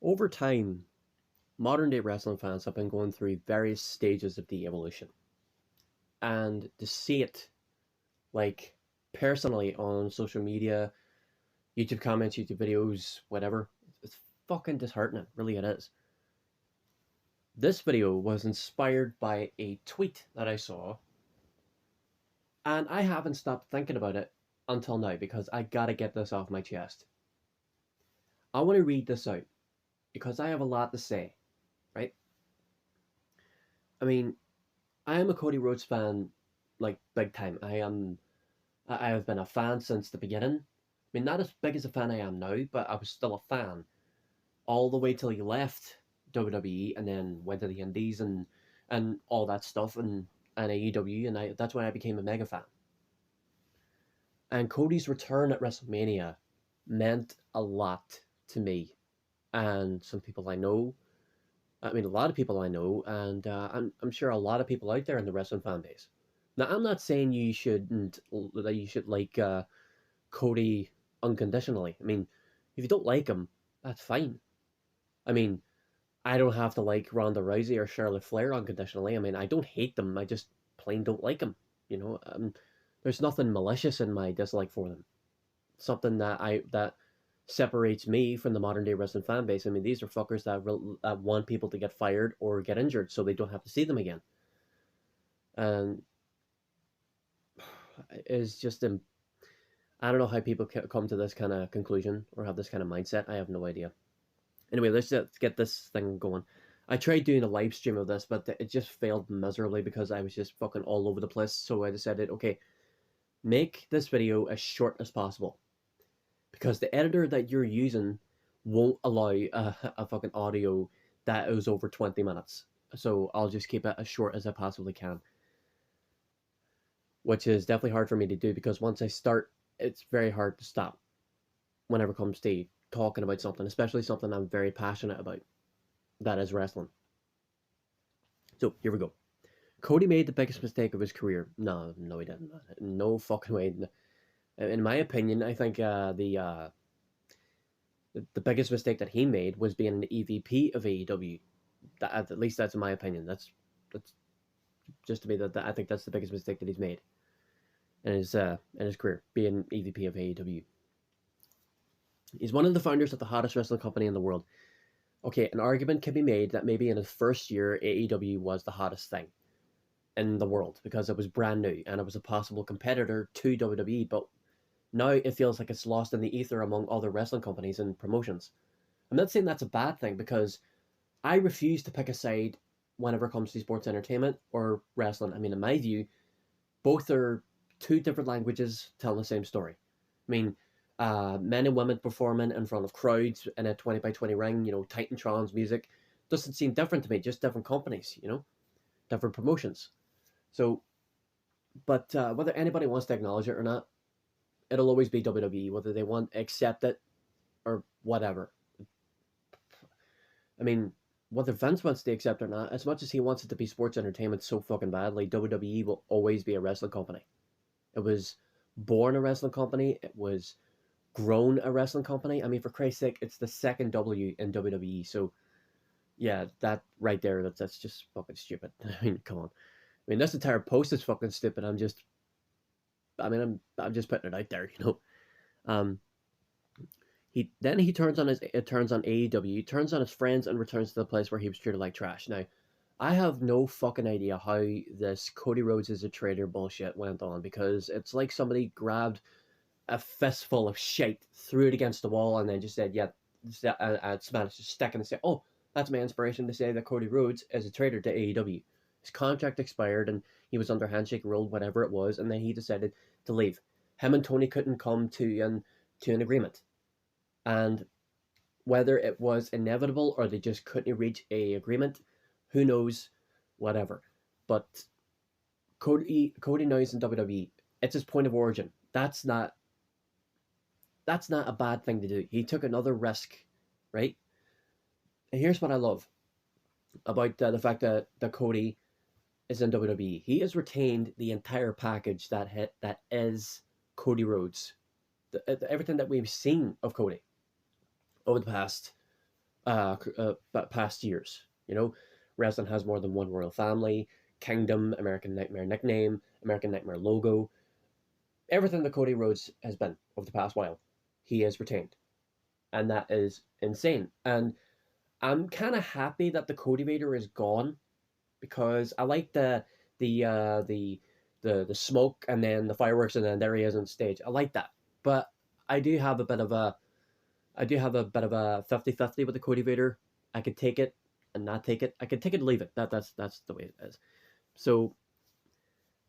Over time, modern day wrestling fans have been going through various stages of the evolution. And to see it, like, personally on social media, YouTube comments, YouTube videos, whatever, it's fucking disheartening. Really, it is. This video was inspired by a tweet that I saw, and I haven't stopped thinking about it until now because I gotta get this off my chest. I want to read this out because I have a lot to say, right? I mean, I am a Cody Rhodes fan, like big time. I have been a fan since the beginning. I mean, not as big as a fan I am now, but I was still a fan all the way till he left WWE and then went to the Indies and all that stuff and AEW, and that's when I became a mega fan. And Cody's return at WrestleMania meant a lot to me and some people I know. I mean, a lot of people I know, and I'm sure a lot of people out there in the wrestling fan base. Now, I'm not saying you shouldn't that you should like Cody unconditionally. I mean, if you don't like him, that's fine. I mean, I don't have to like Ronda Rousey or Charlotte Flair unconditionally. I mean, I don't hate them. I just plain don't like them. You know, there's nothing malicious in my dislike for them. Something that separates me from the modern day wrestling fan base. I mean, these are fuckers that want people to get fired or get injured so they don't have to see them again. And it's just I don't know how people come to this kind of conclusion or have this kind of mindset. I have no idea. Anyway, let's just get this thing going. I tried doing a live stream of this, but it just failed miserably because I was just fucking all over the place. So I decided, okay, make this video as short as possible. Because the editor that you're using won't allow a fucking audio that is over 20 minutes. So I'll just keep it as short as I possibly can. Which is definitely hard for me to do because once I start, it's very hard to stop whenever it comes to talking about something, especially something I'm very passionate about. That is wrestling. So here we go. Cody made the biggest mistake of his career. No, he didn't. No fucking way. In my opinion, I think the biggest mistake that he made was being an EVP of AEW. At least that's in my opinion. That's just to me that I think that's the biggest mistake that he's made in his career, being EVP of AEW. He's one of the founders of the hottest wrestling company in the world. Okay, an argument can be made that maybe in his first year, AEW was the hottest thing in the world because it was brand new and it was a possible competitor to WWE, but now it feels like it's lost in the ether among other wrestling companies and promotions. I'm not saying that's a bad thing because I refuse to pick a side whenever it comes to sports entertainment or wrestling. I mean, in my view, both are two different languages telling the same story. I mean, men and women performing in front of crowds in a 20 by 20 ring, Titantron's music doesn't seem different to me, just different companies, different promotions. So, but whether anybody wants to acknowledge it or not, it'll always be WWE, whether they want to accept it or whatever. I mean, whether Vince wants to accept it or not, as much as he wants it to be sports entertainment so fucking badly, WWE will always be a wrestling company. It was born a wrestling company. It was grown a wrestling company. I mean, for Christ's sake, it's the second W in WWE. So, yeah, that right there, that's just fucking stupid. I mean, come on. I mean, this entire post is fucking stupid. I'm just putting it out there, He turns on AEW, turns on his friends, and returns to the place where he was treated like trash. Now, I have no fucking idea how this Cody Rhodes is a traitor bullshit went on because it's like somebody grabbed a fistful of shit, threw it against the wall, and then just said, "Yeah," and managed to stick and say, "Oh, that's my inspiration to say that Cody Rhodes is a traitor to AEW." His contract expired, and he was under handshake rule, whatever it was, and then he decided to leave. Him and Tony couldn't come to an agreement, and whether it was inevitable or they just couldn't reach a agreement, who knows, whatever. But Cody now is in WWE. It's his point of origin. That's not a bad thing to do. He took another risk, right? And here's what I love about the fact that Cody is in WWE. He has retained the entire package that is Cody Rhodes. Everything that we've seen of Cody over the past past years. You know, wrestling has more than one royal family, kingdom, American Nightmare nickname, American Nightmare logo. Everything that Cody Rhodes has been over the past while, he has retained, and that is insane. And I'm kind of happy that the Cody Raider is gone because I like the smoke and then the fireworks and then there he is on stage. I like that, but I do have a bit of a I do have a bit of a 50-50 with the Cody Raider. I could take it and not take it. I could take it and leave it. That's the way it is. So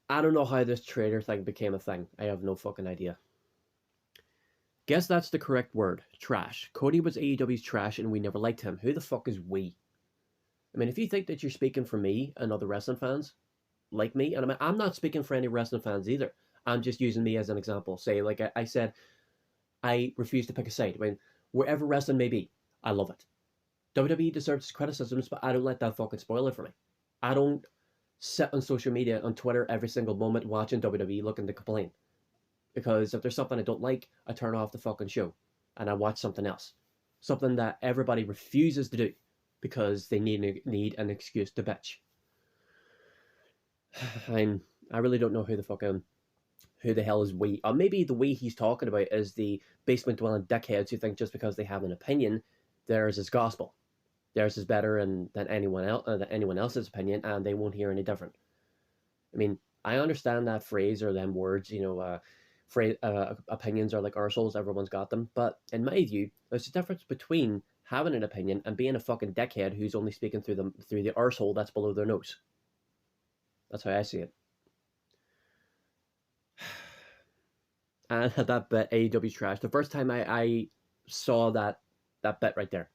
I don't know how this trader thing became a thing. I have no fucking idea. Guess that's the correct word. Trash. Cody was AEW's trash and we never liked him. Who the fuck is we? I mean, if you think that you're speaking for me and other wrestling fans like me, and I'm not speaking for any wrestling fans either. I'm just using me as an example. Say, like I said, I refuse to pick a side. I mean, wherever wrestling may be, I love it. WWE deserves criticisms, but I don't let that fucking spoil it for me. I don't sit on social media, on Twitter, every single moment watching WWE looking to complain. Because if there's something I don't like, I turn off the fucking show and I watch something else. Something that everybody refuses to do because they need an excuse to bitch. I really don't know who the hell is we. Or maybe the we he's talking about is the basement dwelling dickheads who think just because they have an opinion, theirs is gospel. Theirs is better than anyone else's opinion, and they won't hear any different. I mean, I understand that phrase or them words, opinions are like arseholes, everyone's got them. But in my view, there's a difference between having an opinion and being a fucking dickhead who's only speaking through the arsehole that's below their nose. That's how I see it. And that bit, AEW trash. The first time I saw that bit right there,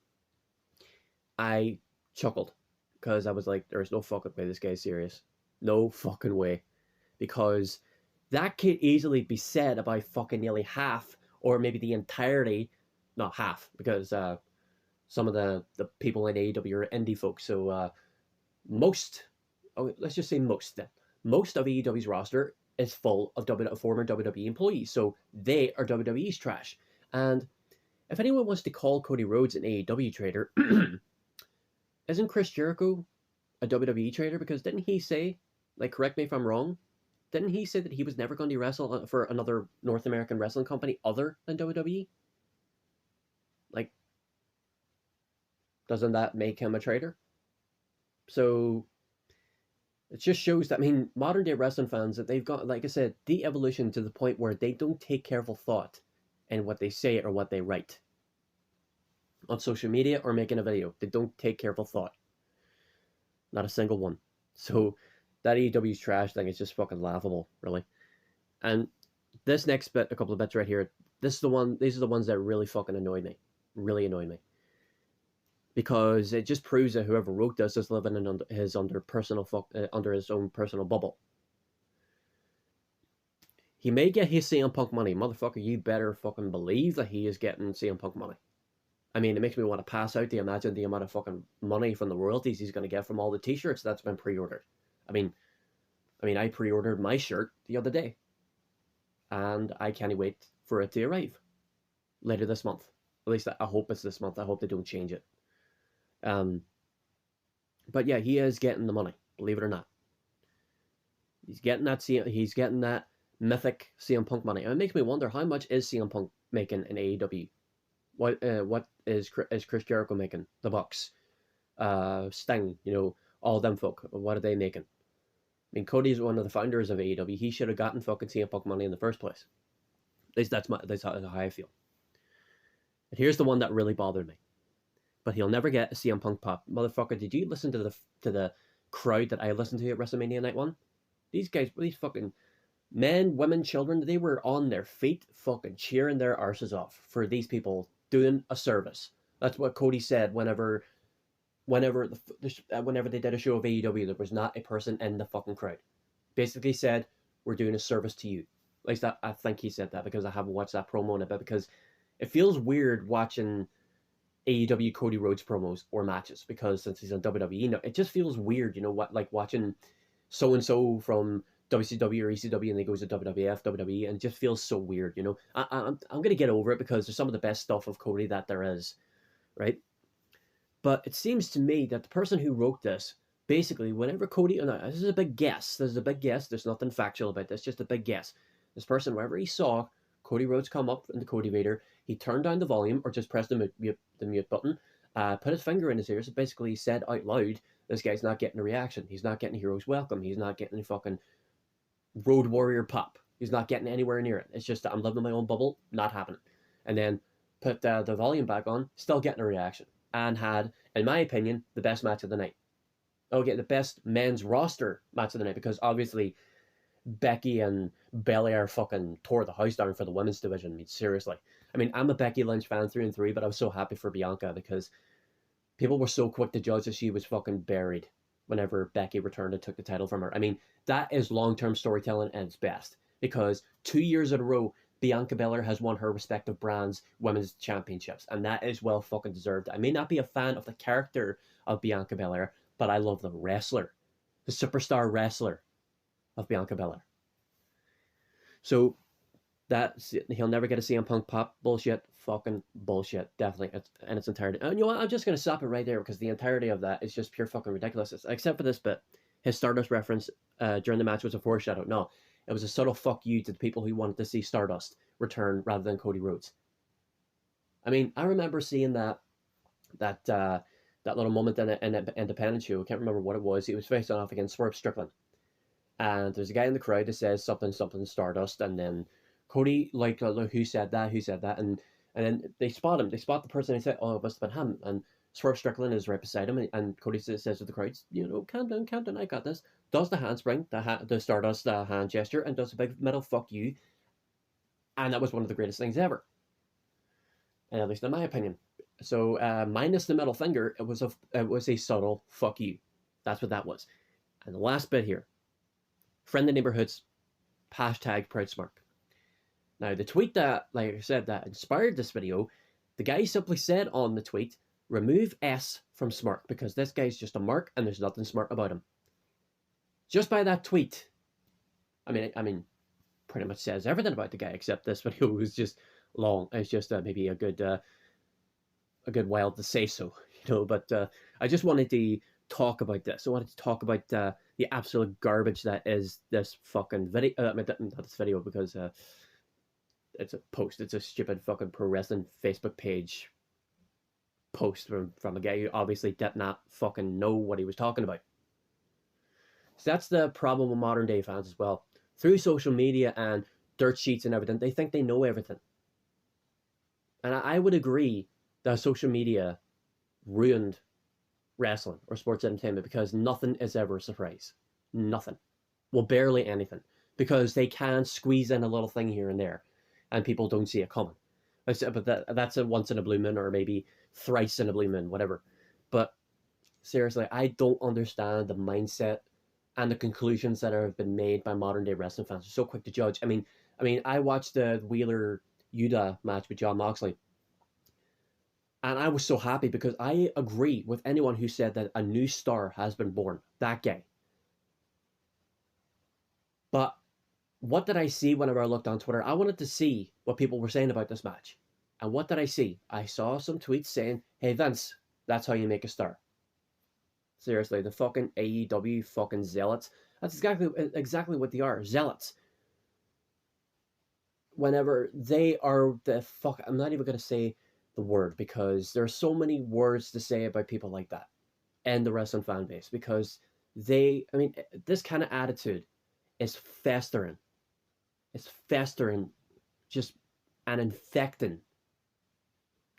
I chuckled because I was like, "There's no fucking way this guy's serious. No fucking way," because that could easily be said about fucking nearly half, or maybe the entirety, not half, because some of the people in AEW are indie folks. So most, let's just say most then, most of AEW's roster is full of former WWE employees. So they are WWE's trash. And if anyone wants to call Cody Rhodes an AEW trader, isn't Chris Jericho a WWE trader? Because didn't he say, like, correct me if I'm wrong, didn't he say that he was never going to wrestle for another North American wrestling company other than WWE? Like, doesn't that make him a trader? So it just shows that, I mean, modern day wrestling fans, that they've got, like I said, de-evolution to the point where they don't take careful thought in what they say or what they write on social media or making a video. They don't take careful thought. Not a single one. So that AEW's trash thing is just fucking laughable, really. And this next bit, a couple of bits right here, these are the ones that really fucking annoy me. Really annoy me. Because it just proves that whoever wrote this is living under his own personal bubble. He may get his CM Punk money. Motherfucker, you better fucking believe that he is getting CM Punk money. I mean, it makes me want to pass out to imagine the amount of fucking money from the royalties he's going to get from all the t-shirts that's been pre-ordered. I mean, I pre-ordered my shirt the other day. And I can't wait for it to arrive later this month. At least I hope it's this month. I hope they don't change it. But yeah, he is getting the money, believe it or not. He's getting that mythic CM Punk money. And it makes me wonder, how much is CM Punk making in AEW? What is Chris Jericho making? The Bucks, Sting, all them folk. What are they making? I mean, Cody's one of the founders of AEW. He should have gotten fucking CM Punk money in the first place. At least that's how I feel. And here's the one that really bothered me. But he'll never get a CM Punk pop. Motherfucker, did you listen to the crowd that I listened to at WrestleMania Night 1? These guys, these fucking men, women, children, they were on their feet fucking cheering their arses off for these people doing a service. That's what Cody said whenever they did a show of AEW, there was not a person in the fucking crowd. Basically said, we're doing a service to you. At least I think he said that, because I haven't watched that promo in a bit, because it feels weird watching AEW Cody Rhodes promos or matches, because since he's on WWE, it just feels weird, like watching so-and-so from WCW or ECW and he goes to WWF, WWE, and it just feels so weird, I'm going to get over it, because there's some of the best stuff of Cody that there is, right? But it seems to me that the person who wrote this, basically, whenever Cody, and this is a big guess, there's nothing factual about this, just a big guess. This person, wherever he saw Cody Rhodes come up in the Cody Vader, he turned down the volume or just pressed the mute button, put his finger in his ears, and basically said out loud, this guy's not getting a reaction. He's not getting a hero's welcome. He's not getting any fucking Road Warrior pop. He's not getting anywhere near it. It's just that I'm living in my own bubble, not happening. And then put the volume back on, still getting a reaction. And had, in my opinion, the best match of the night. Okay, the best men's roster match of the night, because obviously Becky and Belair fucking tore the house down for the women's division. I mean, seriously. I mean, I'm a Becky Lynch fan through and through, but I was so happy for Bianca because people were so quick to judge that she was fucking buried whenever Becky returned and took the title from her. I mean, that is long-term storytelling at its best, because 2 years in a row, Bianca Belair has won her respective brands' women's championships, and that is well fucking deserved. I may not be a fan of the character of Bianca Belair, but I love the wrestler, the superstar wrestler of Bianca Belair. So that he'll never get a CM Punk pop, bullshit, fucking bullshit, definitely, in its entirety. And you know what, I'm just going to stop it right there, because the entirety of that is just pure fucking ridiculous, except for this bit. His Stardust reference during the match was a foreshadow. No, it was a subtle fuck you to the people who wanted to see Stardust return rather than Cody Rhodes. I mean, I remember seeing that little moment in an independent show. I can't remember what it was. He was facing off against Swerve Strickland, and there's a guy in the crowd that says something Stardust, and then Cody, like, who said that, and then they spot him. They spot the person. They say, oh, it must have been him. And Swerve Strickland is right beside him, and Cody says to the crowd, calm down, I got this. Does the handspring, the Stardust hand gesture, and does a big metal fuck you. And that was one of the greatest things ever, at least in my opinion. So minus the middle finger, it was a subtle fuck you. That's what that was. And the last bit here, friendly neighborhoods, hashtag Proud Smirk. Now, the tweet that, like I said, that inspired this video, the guy simply said on the tweet, remove S from smirk, because this guy's just a mark and there's nothing smart about him. Just by that tweet, I mean, pretty much says everything about the guy, except this video was just long. It's just maybe a good while to say so, but I just wanted to talk about this. I wanted to talk about the absolute garbage that is this fucking video. Not this video, because it's a post. It's a stupid fucking pro wrestling Facebook page post from a guy who obviously did not fucking know what he was talking about. So that's the problem with modern day fans as well. Through social media and dirt sheets and everything, they think they know everything. And I would agree that social media ruined wrestling or sports entertainment, because nothing is ever a surprise. Nothing. Well, barely anything. Because they can squeeze in a little thing here and there, and people don't see it coming. But that's a once in a blue moon, or maybe thrice in a blue moon, whatever. But seriously, I don't understand the mindset and the conclusions that have been made by modern day wrestling fans. They're so quick to judge. I mean, I watched the Wheeler Yuta match with Jon Moxley, and I was so happy, because I agree with anyone who said that a new star has been born. That guy. But what did I see whenever I looked on Twitter? I wanted to see what people were saying about this match. And what did I see? I saw some tweets saying, hey Vince, that's how you make a star. Seriously, the fucking AEW fucking zealots. That's exactly what they are. Zealots. Whenever they are the fuck... I'm not even going to say the word, because there are so many words to say about people like that and the wrestling fan base, because this kind of attitude is festering. It's festering, just, and infecting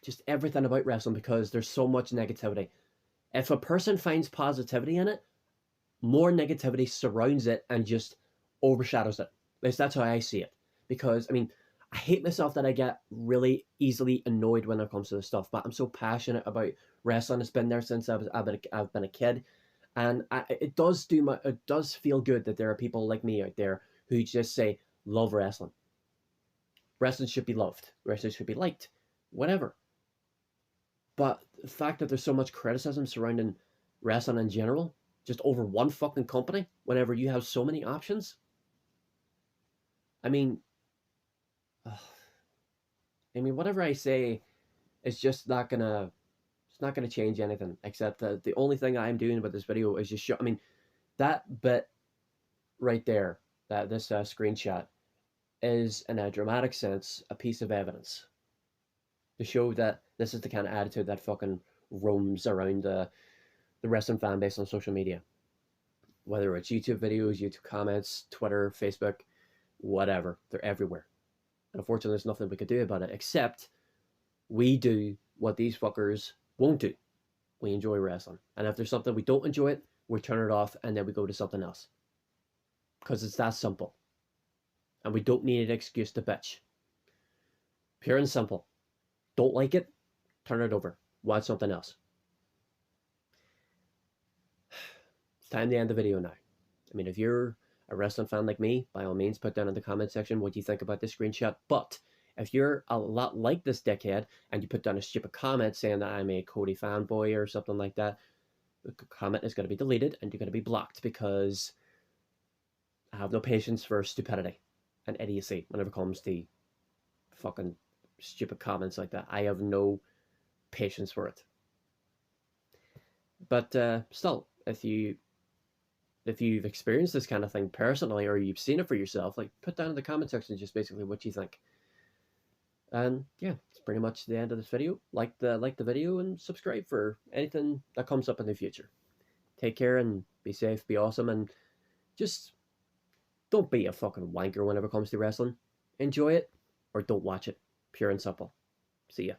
just everything about wrestling, because there's so much negativity. If a person finds positivity in it, more negativity surrounds it and just overshadows it. At least that's how I see it. Because, I hate myself that I get really easily annoyed when it comes to this stuff, but I'm so passionate about wrestling. It's been there since I've been a kid, and it does feel good that there are people like me out there who just say, love wrestling. Wrestling should be loved. Wrestling should be liked. Whatever. But the fact that there's so much criticism surrounding wrestling in general, just over one fucking company, whenever you have so many options. Whatever I say is just not gonna It's not going to change anything, except that the only thing I'm doing with this video is just show. I mean, that bit right there, that this screenshot, is in a dramatic sense a piece of evidence to show that this is the kind of attitude that fucking roams around the wrestling fan base on social media. Whether it's YouTube videos, YouTube comments, Twitter, Facebook, whatever, they're everywhere. And unfortunately, there's nothing we could do about it except we do what these fuckers won't do. We enjoy wrestling. And if there's something we don't enjoy it, we turn it off and then we go to something else. Because it's that simple. And we don't need an excuse to bitch. Pure and simple. Don't like it? Turn it over. Watch something else. It's time to end the video now. I mean, if you're a wrestling fan like me, by all means, put down in the comment section what you think about this screenshot. But if you're a lot like this dickhead and you put down a stupid comment saying that I'm a Cody fanboy or something like that, the comment is going to be deleted and you're going to be blocked, because I have no patience for stupidity and idiocy whenever it comes to fucking stupid comments like that. I have no patience for it. But still, if you've experienced this kind of thing personally, or you've seen it for yourself, like, put down in the comment section just basically what you think. And yeah, it's pretty much the end of this video. Like the video and subscribe for anything that comes up in the future. Take care and be safe, be awesome, and just don't be a fucking wanker whenever it comes to wrestling. Enjoy it or don't watch it. Pure and simple. See ya.